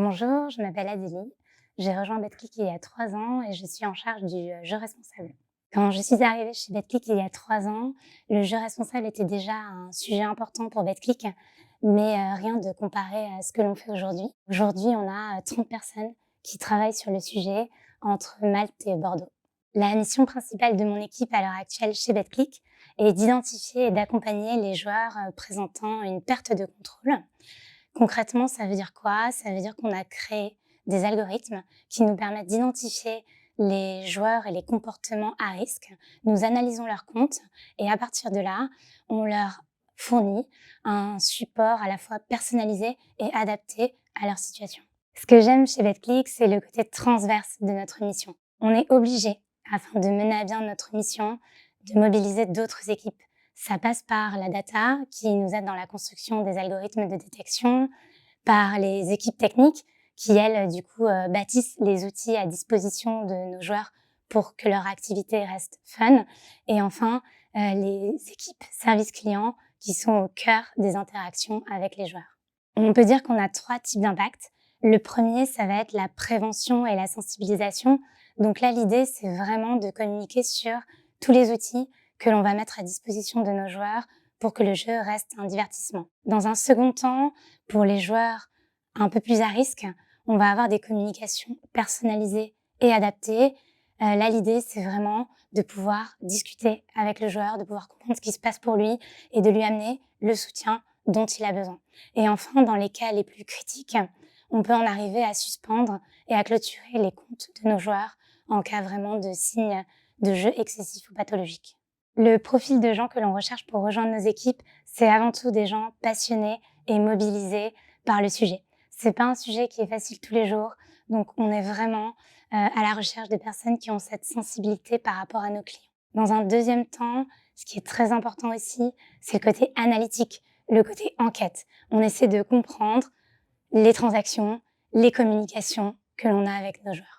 Bonjour, je m'appelle Adélie. J'ai rejoint Betclic il y a 3 ans et je suis en charge du jeu responsable. Quand je suis arrivée chez Betclic il y a 3 ans, le jeu responsable était déjà un sujet important pour Betclic, mais rien de comparé à ce que l'on fait aujourd'hui. Aujourd'hui, on a 30 personnes qui travaillent sur le sujet entre Malte et Bordeaux. La mission principale de mon équipe à l'heure actuelle chez Betclic est d'identifier et d'accompagner les joueurs présentant une perte de contrôle. Concrètement, ça veut dire quoi? Ça veut dire qu'on a créé des algorithmes qui nous permettent d'identifier les joueurs et les comportements à risque. Nous analysons leurs comptes et à partir de là, on leur fournit un support à la fois personnalisé et adapté à leur situation. Ce que j'aime chez Betclic, c'est le côté transverse de notre mission. On est obligé, afin de mener à bien notre mission, de mobiliser d'autres équipes. Ça passe par la data qui nous aide dans la construction des algorithmes de détection, par les équipes techniques qui, elles, du coup, bâtissent les outils à disposition de nos joueurs pour que leur activité reste fun. Et enfin, les équipes service client qui sont au cœur des interactions avec les joueurs. On peut dire qu'on a 3 types d'impact. Le premier, ça va être la prévention et la sensibilisation. Donc là, l'idée, c'est vraiment de communiquer sur tous les outils que l'on va mettre à disposition de nos joueurs pour que le jeu reste un divertissement. Dans un second temps, pour les joueurs un peu plus à risque, on va avoir des communications personnalisées et adaptées. Là, l'idée, c'est vraiment de pouvoir discuter avec le joueur, de pouvoir comprendre ce qui se passe pour lui et de lui amener le soutien dont il a besoin. Et enfin, dans les cas les plus critiques, on peut en arriver à suspendre et à clôturer les comptes de nos joueurs en cas vraiment de signes de jeu excessif ou pathologique. Le profil de gens que l'on recherche pour rejoindre nos équipes, c'est avant tout des gens passionnés et mobilisés par le sujet. C'est pas un sujet qui est facile tous les jours, donc on est vraiment à la recherche de personnes qui ont cette sensibilité par rapport à nos clients. Dans un deuxième temps, ce qui est très important aussi, c'est le côté analytique, le côté enquête. On essaie de comprendre les transactions, les communications que l'on a avec nos joueurs.